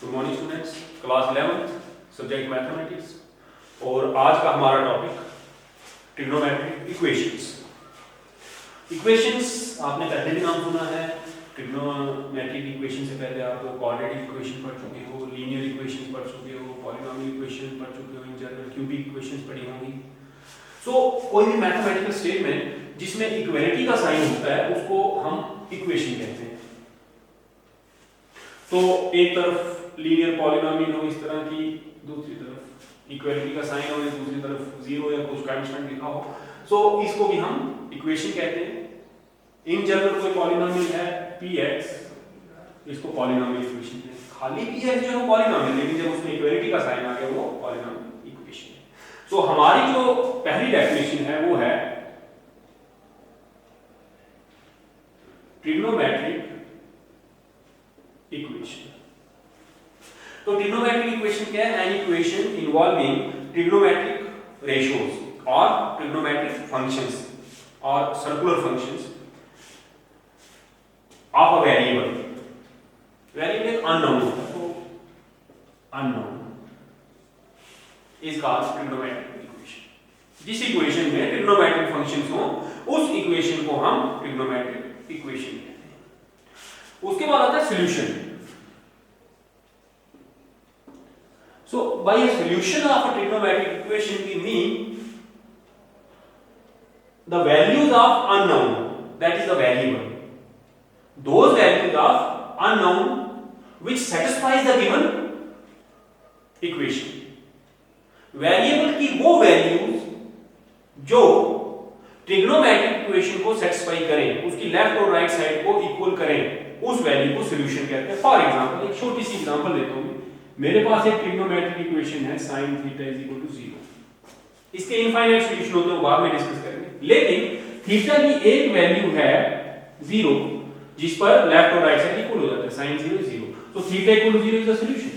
Good morning students, class 11th subject mathematics. और आज का हमारा टॉपिक ट्रिग्नोमेट्रिक इक्वेशंस। इक्वेशंस आपने पहले भी नाम सुना है। ट्रिग्नोमेट्रिक इक्वेशन से पहले आप क्वाड्रेटिक इक्वेशन पढ़ चुके हो, लीनियर इक्वेशन पढ़ चुके हो, पॉलिनॉमियल इक्वेशन पढ़ चुके हो, इन जनरल क्यूबिक इक्वेशंस पढ़ी होंगी। सो कोई भी मैथमेटिकल स्टेटमेंट जिसमें इक्वालिटी का साइन होता है उसको हम इक्वेशन कहते हैं। तो एक तरफ लीनियर पॉलिनॉमियल हो इस तरह की, दूसरी तरफ इक्वालिटी का साइन हो, दूसरी तरफ जीरो या कुछ कांस्टेंट लिखा हो, सो इसको भी हम इक्वेशन कहते हैं। इन जनरल कोई पॉलिनॉमियल है px, इसको पॉलिनॉमियल इक्वेशन कहते हैं। खाली px जो है पॉलिनॉमियल, लेकिन जब उसमें इक्वालिटी का साइन आ गया वो पॉलिनॉमियल इक्वेशन है। सो हमारी जो पहली डेफिनेशन है वो है ट्रिग्नोमेट्रिक इक्वेशन। तो ट्रिग्नोमेट्रिक इक्वेशन क्या है? An equation involving trigonometric ratios और ट्रिग्नोमेट्रिक फंक्शंस और circular functions of a variable. Variable एक अननोन होता है, तो unknown is called trigonometric equation. जिस इक्वेशन में ट्रिग्नोमेट्रिक फंक्शंस हो उस इक्वेशन को हम ट्रिग्नोमेट्रिक इक्वेशन कहते हैं। उसके बाद आता है solution. So by a solution of a trigonometric equation we mean the values of unknown, that is the variable, those values of unknown which satisfies the given equation। variable की वो values जो trigonometric equation को satisfy करें, उसकी left और right side को equal करें, उस वैल्यू को सॉल्यूशन कहते हैं। फॉर एग्जांपल एक छोटी सी एग्जांपल लेता हूं। मेरे पास एक ट्रिग्नोमेट्रिक इक्वेशन है sin θ = 0। इसके इनफाइनाइट सॉल्यूशन होते हैं, वो बाद में डिस्कस करेंगे। लेकिन थीटा की एक वैल्यू है 0 जिस पर लेफ्ट और राइट साइड इक्वल हो जाता है, sin 0 0। तो θ = 0 इज द सॉल्यूशन।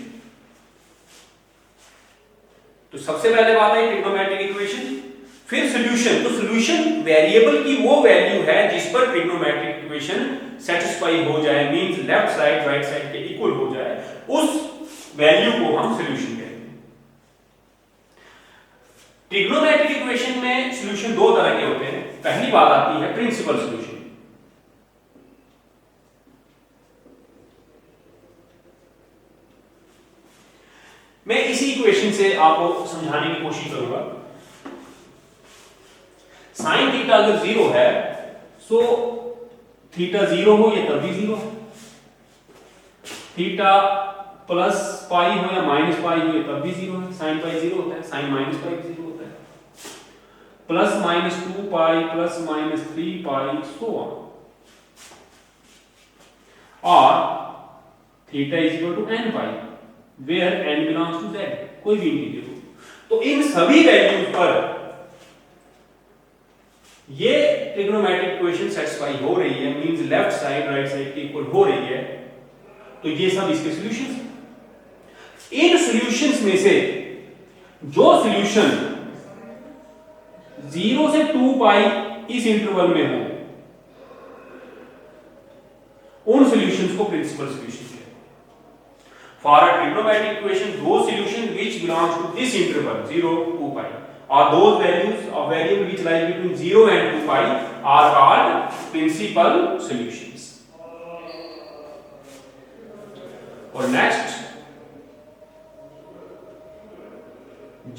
तो सबसे पहले बात है ट्रिग्नोमेट्रिक इक्वेशन, फिर सॉल्यूशन। तो सॉल्यूशन वेरिएबल की वो वैल्यू है जिस पर ट्रिग्नोमेट्रिक इक्वेशन सेटिस्फाई हो जाए, means left side right side के इक्वल हो जाए, उस वैल्यू को हम सॉल्यूशन कहते हैं। ट्रिग्नोमेट्रिक इक्वेशन में सॉल्यूशन दो तरह के होते हैं। पहली बात आती है प्रिंसिपल सॉल्यूशन। मैं इसी इक्वेशन से आपको समझाने की कोशिश करूंगा। sin थीटा अगर 0 है सो थीटा 0 हो या तब भी 0 है, थीटा प्लस पाई हो या माइनस पाई हो तब भी 0 है। sin पाई 0 होता है, sin माइनस पाई 0 होता है, plus minus 2 pi plus minus 3 pi so on. और theta n pi where n belongs to z, कोई भी इंटीजर हो। तो इन सभी वैल्यूज पर ये ट्रिग्नोमेट्रिक इक्वेशन सेटिस्फाई हो रही है, means left side right side के इक्वल हो रही है, तो ये सब इसके सॉल्यूशंस हैं। इन सॉल्यूशंस में से जो सॉल्यूशन 0 से 2 पाई इस इंटरवल में हो उन सॉल्यूशंस को प्रिंसिपल सॉल्यूशन कहते हैं। फॉर अ ट्रिग्नोमेट्रिक इक्वेशन दो solution which belongs to this interval 0 2 pi or those values of variable which lie between 0 and 2 pi are called principal solutions। और नेक्स्ट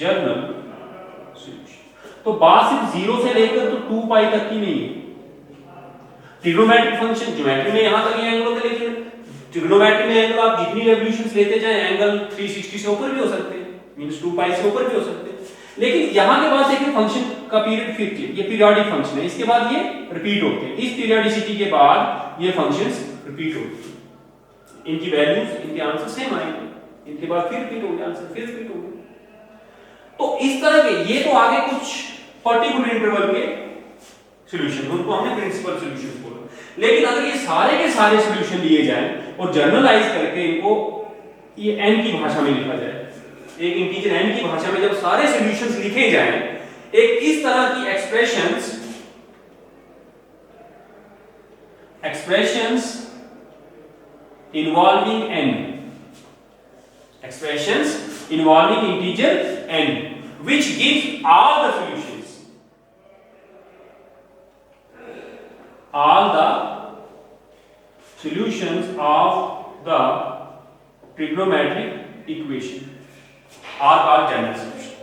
जनरल सॉल्यूशन। तो बात सिर्फ 0 से लेकर तो 2 पाई तक की नहीं है। ट्रिग्नोमेट्रिक फंक्शन ज्योमेट्री में यहां तक ये एंगल होते हैं, लेकिन ट्रिग्नोमेट्री में एंगल आप जितनी रेवोल्यूशंस लेते जाएं एंगल 360 से ऊपर भी हो सकते हैं, मींस 2 पाई से ऊपर भी हो सकते हैं। लेकिन यहां के बाद देखिए फंक्शन का पीरियड फिक्स है, ये पीरियोडिक फंक्शन है, इसके बाद ये रिपीट होते हैं। इस पीरियोडिसिटी के बाद ये फंक्शंस रिपीट होते हैं, इनकी वैल्यूज इनके आंसर सेम आएंगे, इनके बाद फिर रिपीट होंगे आंसर, फिर रिपीट होंगे। तो इस तरह के ये तो आगे कुछ पर्टिकुलर इंटरवल के सॉल्यूशन, उनको हमने प्रिंसिपल सॉल्यूशंस बोला। लेकिन अगर ये सारे के सारे सॉल्यूशन लिए जाएं और जनरलाइज करके इनको ये n की भाषा में लिखा जाए, एक इंटीजर n की भाषा में जब सारे सॉल्यूशंस लिखे जाएं, एक इस तरह की expressions involving n expressions involving integer n which gives all the solutions of the trigonometric equation are called general solution.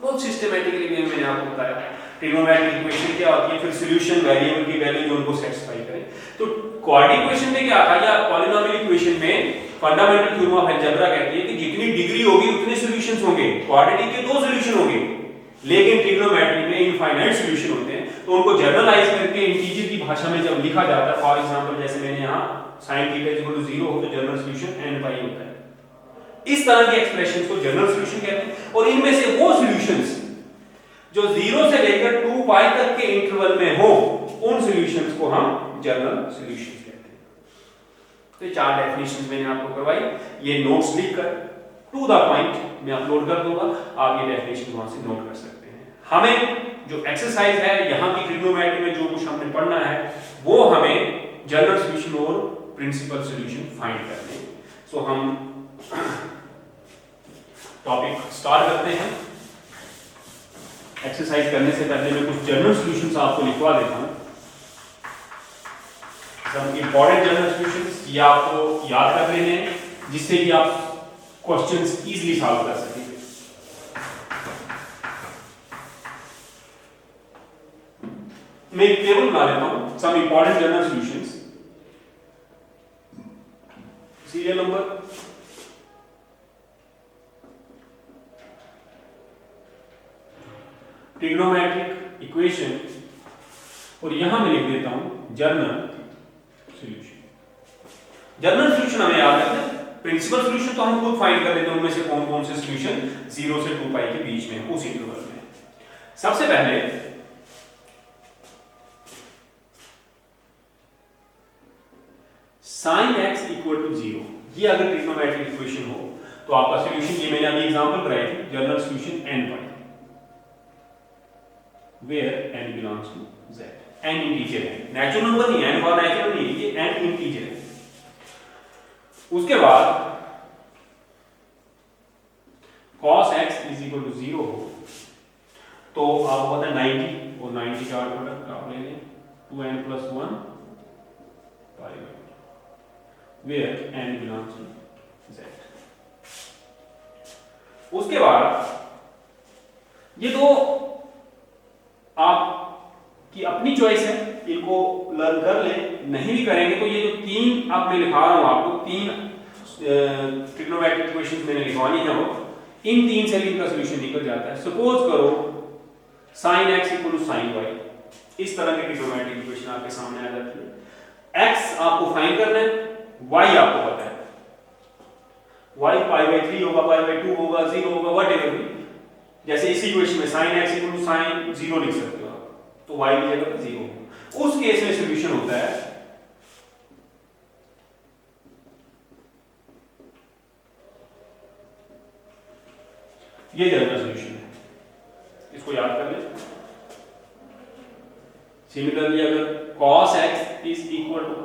बहुत सिस्टमैटिकली भी मैंने आपको बताया ट्रिग्नोमेट्रिक इक्वेशन क्या होती है, फिर सॉल्यूशन वेरिएबल की वैल्यू जो उनको सेटिस्फाई करे। तो क्वाड्रेटिक इक्वेशन में क्या था, या पॉलिनोमियल इक्वेशन में फंडामेंटल थ्योरम ऑफ अलजेब्रा कहती है कि जितनी डिग्री होगी उतने सॉल्यूशंस होंगे। क्वाड्रेटिक के 2 सॉल्यूशन होंगे, लेकिन ट्रिग्नोमेट्री में इनफाइनाइट सॉल्यूशन होते हैं। तो उनको जनरलाइज करके इंटीजर की भाषा में जब लिखा जाता है, फॉर एग्जांपल जैसे मैंने यहाँ sin θ 0 हो तो जनरल सॉल्यूशन n पाई होता है। इस तरह के एक्सप्रेशंस को जनरल सॉल्यूशन कहते हैं। और इनमें से वो सॉल्यूशंस जो 0 से लेकर 2 पाई तक के इंटरवल में हो, उन सॉल्यूशंस को हम जनरल सॉल्यूशंस कहते हैं। तो 4 डेफिनेशंस मैंने आपको करवाई, ये नोट्स लिखकर टू द पॉइंट मैं अपलोड कर दूंगा, आप ये डेफिनेशन वहां से नोट कर सकते हैं। हमें जो एक्सरसाइज है यहाँ की ट्रिग्नोमेट्री में जो कुछ हमने पढ़ना है वो हमें जनरल सॉल्यूशन और प्रिंसिपल सॉल्यूशन फाइंड करने हैं। सो हम टॉपिक स्टार्ट करते हैं। एक्सरसाइज करने से पहले मैं कुछ जनरल सॉल्यूशंस आपको लिखवा देता हूं। सम इंपॉर्टेंट जनरल सॉल्यूशंस ये आपको याद कर लेने हैं, जिससे कि आप क्वेश्चंस इजीली सॉल्व कर सकेंगे। मैं एक टेबल बना लेता हूं, some important general solutions. Serial number, trigonometric equation, और यहां मैं लिख देता हूं जनरल सॉल्यूशन। जनरल सॉल्यूशन हमें याद रखना है, प्रिंसिपल सॉल्यूशन तो हम खुद फाइंड कर लेते हैं, उनमें से कौन कौन से सॉल्यूशन 0 से 2 पाई के बीच में उस इंटरवल में। सबसे पहले sin x इक्वल टू 0, ये अगर ट्रिग्नोमेट्रिक इक्वेशन हो तो आपका सॉल्यूशन, ये मैंने अभी एग्जांपल कराई थी, general solution n pi where n belongs to z, n integer है, नेचुरल नंबर नहीं है, n फॉर नेचुरल नहीं है, ये n इंटीजर है। उसके बाद cos x is equal to 0 हो तो आपको पता है 90 और 90 का प्रोडक्ट आप ले लें 2n + 1 pi where n belongs to z। उसके बाद ये दो आपकी अपनी चॉइस है, इनको लर्न कर ले, नहीं भी करेंगे तो ये जो 3 अब मैं लिखा रहा हूं आपको, 3 ट्रिग्नोमेट्रिक इक्वेशंस मैंने लिखवानी है, वो इन 3 से भी इनका सॉल्यूशन निकल जाता है। सपोज करो sin x = sin y, इस तरह की ट्रिग्नोमेट्रिक इक्वेशन आपके सामने आ जाती है। x आपको फाइंड करना है, y आपको पता है, y π/3 होगा, π/2 होगा, 0 होगा, व्हाटएवर भी। जैसे इस इक्वेशन में sin x = sin 0 लिख सकते हो आप, तो y की जगह पे 0 होगा। उस केस में सॉल्यूशन होता है ये जनरल सॉल्यूशन है, इसको याद कर ले। सिमिलरली अगर cos x =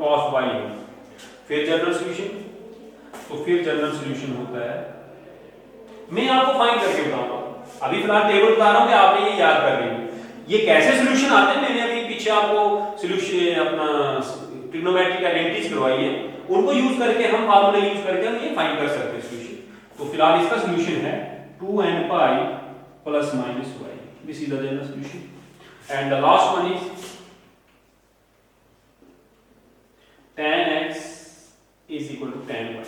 cos y हो फिर जनरल सॉल्यूशन, तो फिर जनरल सॉल्यूशन होता है, मैं आपको फाइंड करके बताऊंगा, अभी फिलहाल टेबल बता रहा हूं कि आपने ये याद कर लेंगे। ये कैसे सॉल्यूशन आते हैं मैंने अभी पीछे आपको सॉल्यूशन अपना ट्रिग्नोमेट्रिक आइडेंटिटीज करवाई है, उनको यूज करके हम फार्मूला यूज करके हम ये फाइंड कर सकते हैं सॉल्यूशन। तो फिलहाल इसका सॉल्यूशन है 2n pi ± y, this is the general solution, and the last one is tan x is equal to tan y,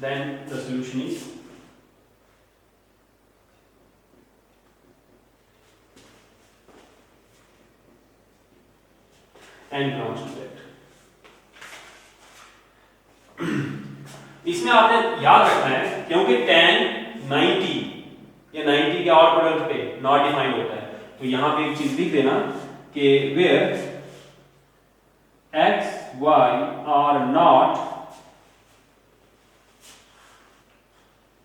then the solution is n belongs to z। इसमें आपने याद रखना है क्योंकि tan 90 या 90 के और प्रोडक्ट पे नॉट डिफाइंड होता है, तो यहां पे एक चीज लिख देना कि where x y are not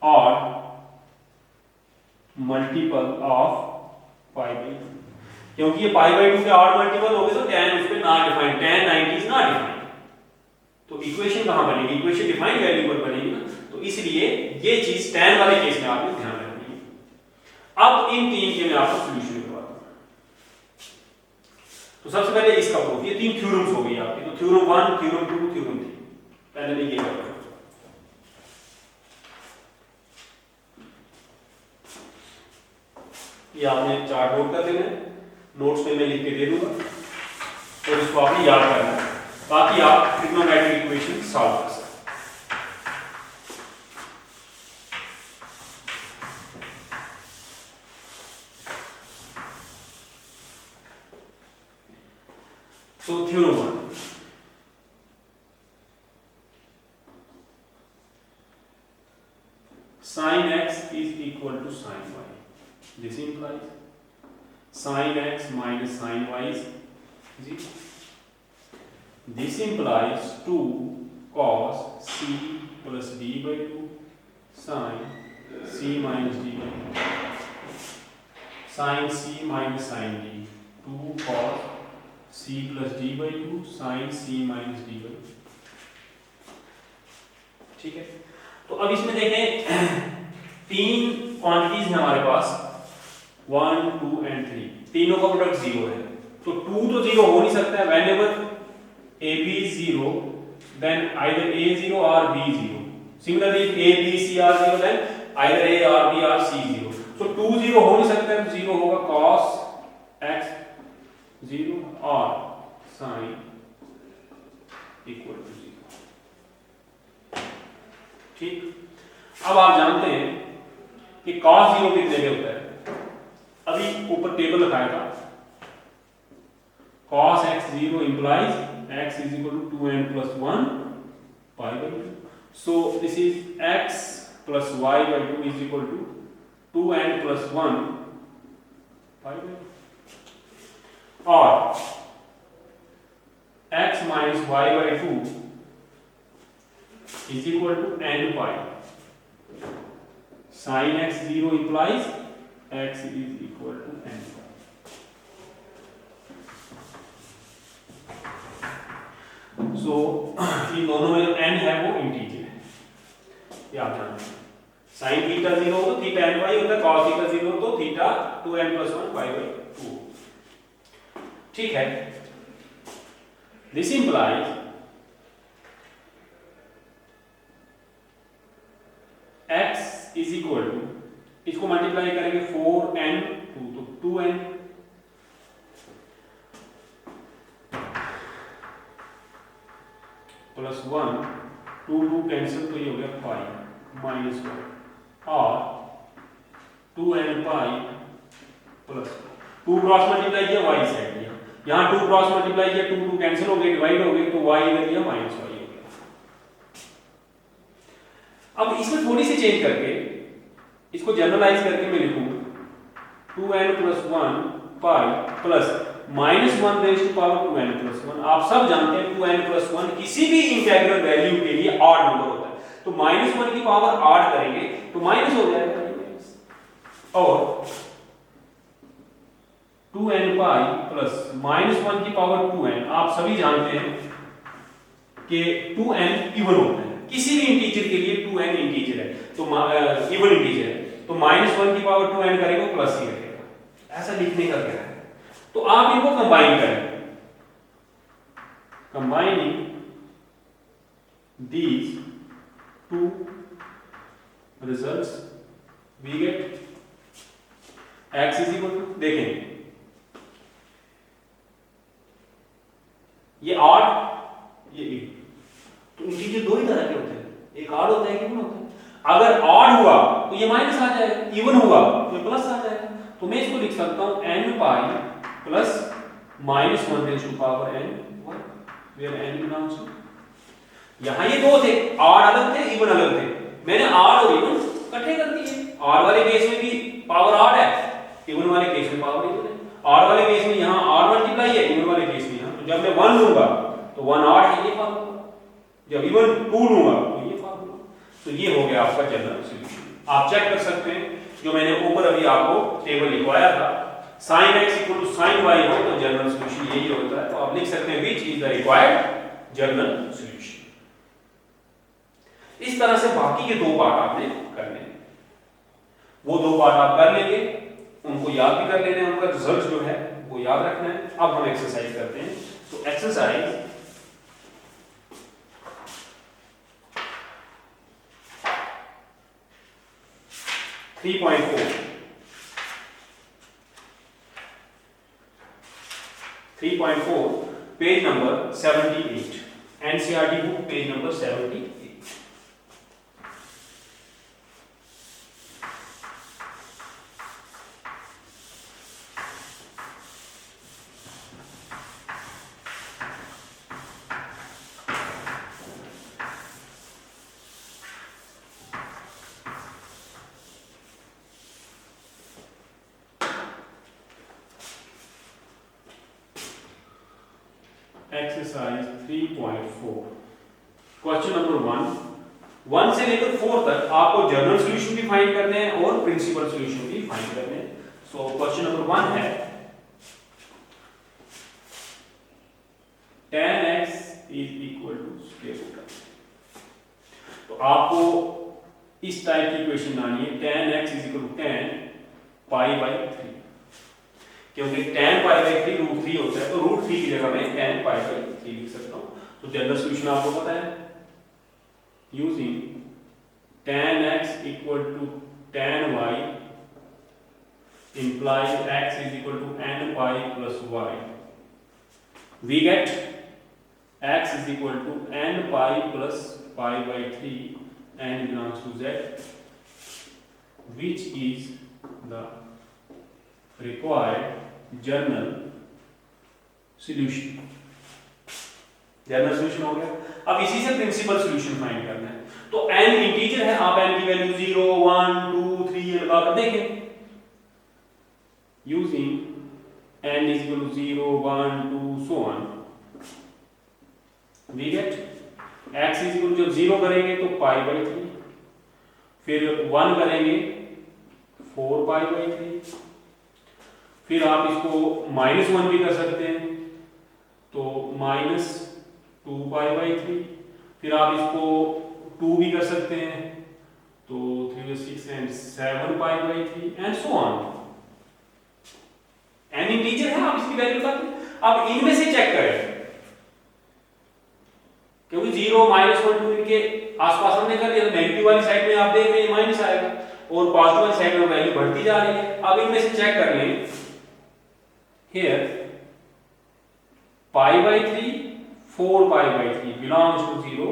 odd multiple of π/2, क्योंकि ये π/2 के ऑड मल्टीपल हो गए तो tan उस पे not defined, tan 90 is not defined. तो इक्वेशन कहां बनेगी, इक्वेशन डिफाइंड वैल्यू पर बनेगी ना, तो इसलिए ये चीज tan वाले केस में आपने ध्यान रखनी है। अब इन तीन के मैं आपको सोल्यूशन करवाता हूं। तो सबसे पहले इसका प्रूफ, ये तीन थ्योरम्स हो गई आपकी, तो थ्योरम 1, थ्योरम 2, थ्योरम 3। पहले मैं ये करता हूं। ये आपने चार्ट नोट कर लेना है, नोट्स में मैं लिख के दे दूंगा और इसको आपने याद करना है ताकि आप ट्रिग्नोमेट्रिक इक्वेशन सॉल्व कर सकें। So theorem 1, sin x is equal to sin y. This implies sin x minus sin y is 0. This implies 2 cos c plus d by 2 sin c minus d by 2. Sin c minus sin d, 2 cos c plus d by 2 sin c minus d by 2. ठीक है, तो अब इसमें देखें तीन quantities हैं हमारे पास 1, 2 and 3, तीनों का प्रोडक्ट 0 है, तो 2 तो 0 हो नहीं सकता है। whenever AB is 0 then either A 0 or B 0. Similarly if A, B, C are 0 then either A or B or C 0. So 2 0 हो नहीं सकता है, तो 0 होगा cos x 0 और sin equal to 0। ठीक, अब आप जानते हैं कि cos 0 कितने में होता है, अभी ऊपर टेबल रखाया था, cos x 0 implies x is equal to 2n plus 1 pi by 2. So this is x plus y by 2 is equal to 2n plus 1 pi by 2. और x minus y by 2 is equal to n pi. Sin x 0 implies x is equal to n pi. So इन दोनों में जो n है वो integer है, ये आप जानते हैं। sin थीटा 0 हो तो थीटा n पाई होता है, cos थीटा 0 हो तो theta 2n plus 1 pi by 2। ठीक है, this implies x is equal to, इसको मल्टीप्लाई करेंगे 4n 2 तो 2n प्लस 1 2 2 कैंसिल, तो ये हो गया पाई माइनस 1 और 2n pi plus 2 cross multiply किया y साइड लिया, यहाँ 2 क्रॉस मल्टीप्लाई किया 2 2 कैंसिल हो गए, डिवाइड हो गए, तो y इधर लिया माइनस y हो गया। अब इसमें थोड़ी सी चेंज करके इसको जनरलाइज करके मैं लिखूं 2n plus 1 pi plus minus 1 raise to power 2n plus 1। आप सब जानते हैं 2n प्लस 1 किसी भी इंटीग्रल वैल्यू के लिए ऑड नंबर होता है, तो माइनस 1 की पावर ऑड करेंगे तो माइनस हो जाएगा, और 2n पाई प्लस माइनस 1 की पावर 2n, आप सभी जानते हैं कि 2n इवन होता है, किसी भी इंटीजर के लिए 2n इंटीजर है, तो इवन इंटीजर है, तो माइनस 1 की पावर 2n करेंगे प्लस ही रहेगा। ऐसा लिखने का क्या है, तो आप इनको कंबाइन करें, combining these two results we get x is equal to, देखें ये ऑड ये इवन, तो इंटीजर दो ही तरह के होते हैं, एक ऑड होता है एक इवन होता है। अगर ऑड हुआ तो ये माइनस आ जाएगा, इवन हुआ तो ये प्लस आ जाएगा, तो मैं इसको लिख सकता हूं n pi plus minus 1 raise to power n 1 where n belongs to, यहां ये दो थे, ऑड अलग थे इवन अलग थे, मैंने ऑड और इवन इकट्ठे कर दिए। ऑड वाले केस में भी पावर ऑड है, इवन वाले केस में पावर इवन है। ऑड वाले केस में यहां ऑड मल्टीप्लाई है, इवन वाले केस में यहां, तो जब मैं 1 लूंगा तो 1 ऑड है, ये फार्मूला, जब इवन 2 लूंगा तो ये फार्मूला। तो ये हो गया आपका जनरल सॉल्यूशन। आप चेक कर सकते हैं जो मैंने ऊपर अभी आपको टेबल लिखवाया था, sin x equal to sin y हो तो जनरल सॉल्यूशन यही होता है, तो आप लिख सकते हैं which is the required general solution. इस तरह से बाकी के 2 पार्ट आपने करने हैं। वो 2 पार्ट आप कर लेंगे, उनको याद भी कर लेना है, उनका रिजल्ट जो है वो याद रखना है। अब हम एक्सरसाइज करते हैं। तो exercise 3.4 page number 78, NCERT book page number 78। Exercise 3.4 question number 1 से लेकर 4 तक आपको जनरल सॉल्यूशन भी फाइंड करने हैं और प्रिंसिपल सॉल्यूशन भी फाइंड करने हैं। सो क्वेश्चन नंबर 1 है tan x is equal to square root. तो आपको इस टाइप की इक्वेशन बनानी है, tan x is equal to tan pi by 3, क्योंकि tan पाई बाई 3 रूट 3 होता है, तो रूट 3 की जगह मैं tan पाई बाई 3 लिख सकता हूं। तो जनरल सॉल्यूशन आपको पता है, using tan x equal to tan y implies x is equal to n pi plus y, we get x is equal to n pi plus pi by 3, n belongs to z, which is the required general solution. General solution हो गया। अब इसी से principal solution find करना है। तो n integer है, आप n की वैल्यू 0 1 2 3 ये लगा कर देखें। Using n is equal to 0 1 2 so on, we get x is equal to, जब 0 करेंगे तो पाई बाई 3, फिर 1 करेंगे 4 पाई बाई 3, फिर आप इसको -1 भी कर सकते हैं तो -2 पाई बाई 3, फिर आप इसको 2 भी कर सकते हैं तो 3 6 and 7 pi by 3 and so on. n integer है, आप इसकी वैल्यू लगाते हैं। अब इनमें से चेक करें, क्योंकि 0 -1 2 इनके आसपास हमने कर दिया, तो नेगेटिव वाली साइड में आप देख रहे हैं माइनस आएगा और पॉजिटिव वाली साइड में वैल्यू बढ़ती जा रही है। अब इनमें से चेक कर लें, here pi by 3 4 pi by 3 belongs to 0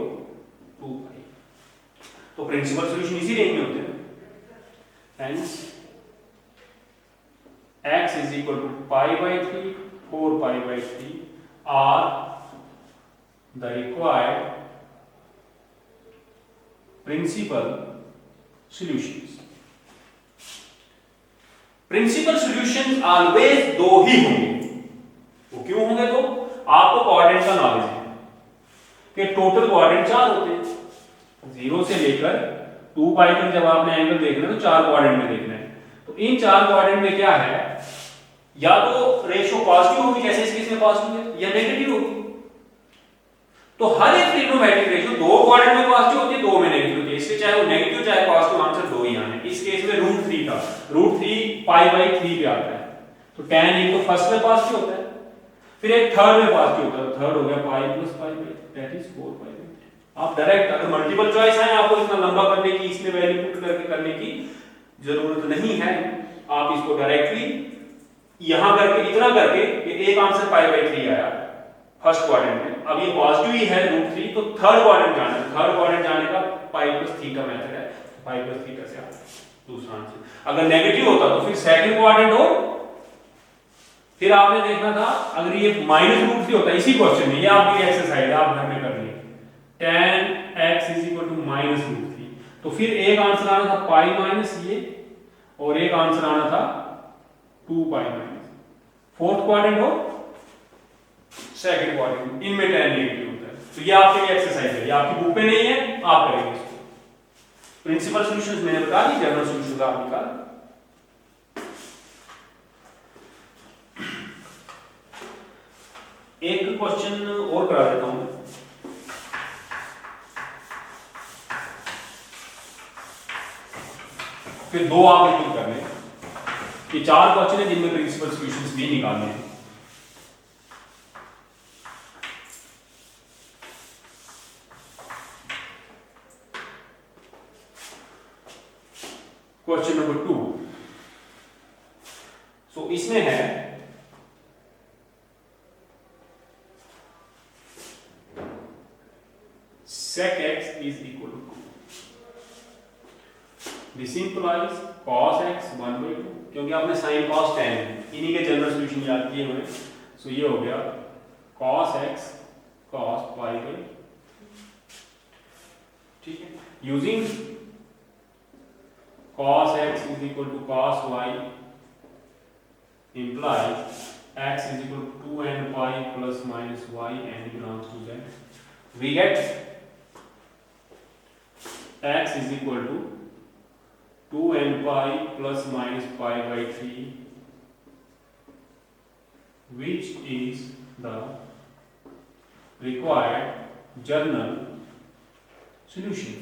2 pi, तो प्रिंसिपल सॉल्यूशन इसी रेंज में होते हैं। hence x is equal to pi by 3 4 pi by 3 are the required principal solutions। Principal solution always 2 ही होंगे। वो क्यों होंगे? तो आपको कोऑर्डिनेट का नॉलेज है कि टोटल कोऑर्डिनेट 4 होते हैं, 0 से लेकर 2 पाई तक जब आपने एंगल देखना है तो 4 कोऑर्डिनेट में देखना है। तो इन 4 कोऑर्डिनेट में क्या है, या तो रेशियो पॉजिटिव होगी जैसे इस केस में पॉजिटिव है, या नेगेटिव होगी। तो हर एक ट्रिग्नोमेट्रिक रेशियो 2 कोऑर्डिनेट में पॉजिटिव होती है, 2 में नेगेटिव होती है। इसलिए चाहे वो नेगेटिव चाहे पॉजिटिव, आंसर 2 ही आने। इस केस में √3 था, √3 पाई बाई 3 पे आता है, तो tan एक तो फर्स्ट में पॉजिटिव होता है, फिर एक थर्ड में पॉजिटिव होता है, तो थर्ड हो गया pi plus pi by, that is 4 pi by. आप डायरेक्ट, अगर मल्टीपल चॉइस है, आपको इतना लंबा करने की, इसमें वैल्यू पुट करके करने की जरूरत नहीं है। आप इसको डायरेक्टली यहां करके, इतना करके कि एक आंसर पाई बाई 3 आया फर्स्ट क्वाड्रेंट में। अब ये पॉजिटिव ही है √3, तो थर्ड क्वाड्रेंट जाना है। थर्ड क्वाड्रेंट जाने का पाई प्लस थीटा मेथड है, पाई प्लस थीटा से आता दूसरा आंसर। अगर नेगेटिव होता तो फिर सेकंड क्वाड्रेंट हो, फिर आपने देखना था अगर ये -√3 होता इसी क्वेश्चन में, ये आपकी एक्सरसाइज है, आप घर में कर लीजिए, tan x is equal to -√3, तो फिर एक आंसर आना था पाई माइनस ये, और एक आंसर आना था 2 पाई माइनस। फोर्थ क्वाड्रेंट हो, सेकंड क्वाड्रेंट, इनमें tan नेगेटिव होता है। तो ये आपके लिए एक्सरसाइज है, ये आपकी बुक पे नहीं है, आप करेंगे इसको। प्रिंसिपल सॉल्यूशंस मैंने बता दी, जनरल सॉल्यूशंस आप निकाल। एक क्वेश्चन और करा देता हूं। फिर 2 आपने क्यों करने, ये 4 क्वेश्चन है जिनमें प्रिंसिपल सॉल्यूशंस भी निकालने हैं। क्वेश्चन नंबर 2, सो इसमें है sec x is equal to 2, this implies cos x 1/2, क्योंकि आपने sin cos tan इन्हीं के जनरल सॉल्यूशन याद किए हुए, सो ये हो गया cos x cos pi/, ठीक है, using cos x is equal to cos y implies x is equal to 2n pi plus minus y n belongs to z. We get x is equal to 2n pi plus minus pi by 3, which is the required general solution.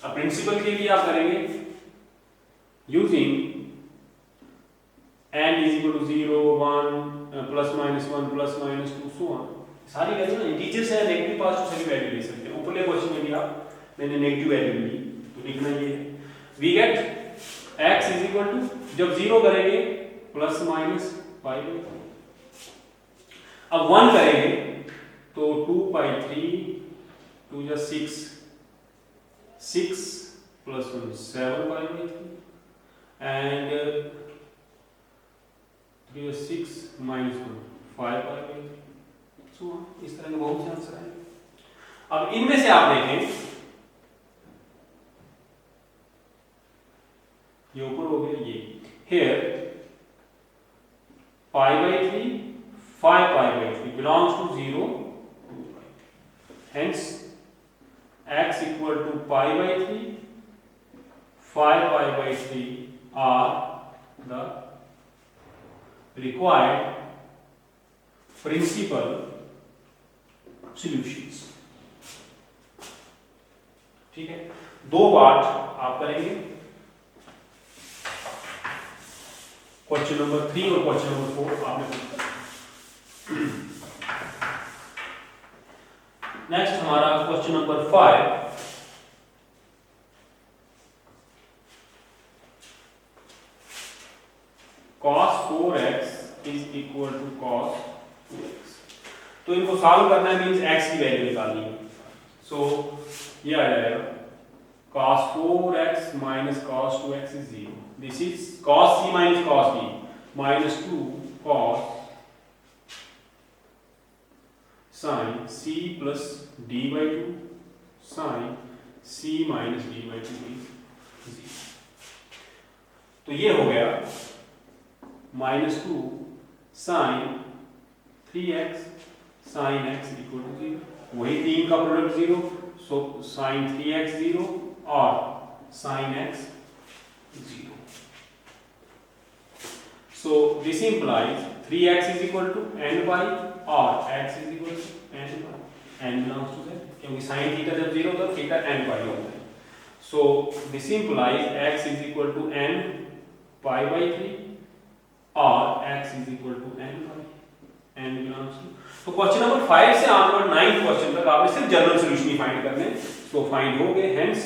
अब principal के लिए आप करेंगे using n is equal to 0 1 plus minus 1 plus minus 2 so on. सारी value ना integers है, negative pass to सभी value ले सकते हैं। ऊपरले क्वेश्चन में भी आप मैंने नेगेटिव वैल्यू ली तो लिखना ये है, we get x is equal to, जब 0 करेंगे प्लस माइनस पाई, अब 1 करेंगे तो 2 pi 3 2 जा 6 6 plus 1 7 pi by 3 and 3 6 minus 1 5 pi by 3, सो इस तरह के बहुत से आंसर हैं। अब इनमें से आप देखें, ये ऊपर हो गया ये, here pi by 3 5 pi by 3 belongs to 0 2 pi, hence x equal to pi by 3 5 pi by 3 are the required principal solutions, ठीक है। 2 पार्ट आप करेंगे, क्वेश्चन नंबर 3 और क्वेश्चन नंबर 4 आपने नेक्स्ट हमारा question number 5, cos 4x is equal to cos 2x, तो इनको solve करना है, मींस x की वैल्यू निकालनी है, सो ये आ जाएगा cos 4x minus cos 2x is 0, this is cos c minus cos b minus 2 cos sin c plus d by 2 sin c minus d by 2 is 0, तो ये हो गया minus 2 sin 3x sin x equal to 0, वही 3 का product 0, सो sin 3x 0 और sin x 0, so this implies 3x is equal to n pi और x is equal to n pi, n belongs to z, क्योंकि sin theta जब 0 होता है theta n pi होता है, so this implies x is equal to n pi by 3 और x is equal to n pi, n belongs to, तो question number 5 से onward 9th question तक आपने सिर्फ जनरल सॉल्यूशन ही फाइंड करने, तो फाइंड हो गए, hence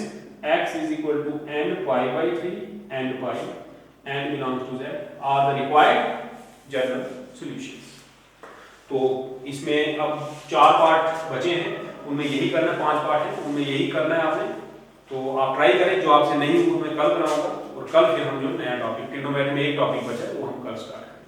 x is equal to n pi by 3 n pi, n belongs to z are the required general solutions. तो इसमें अब 4 पार्ट बचे हैं, उनमें यही करना, 5 पार्ट है उनमें यही करना है आपने, तो आप ट्राई करें, जो आपसे नहीं हुआ मैं कल कराऊंगा, और कल फिर हम जो नया टॉपिक ट्रिग्नोमेट्री में एक टॉपिक बचा है वो हम कल स्टार्ट करेंगे।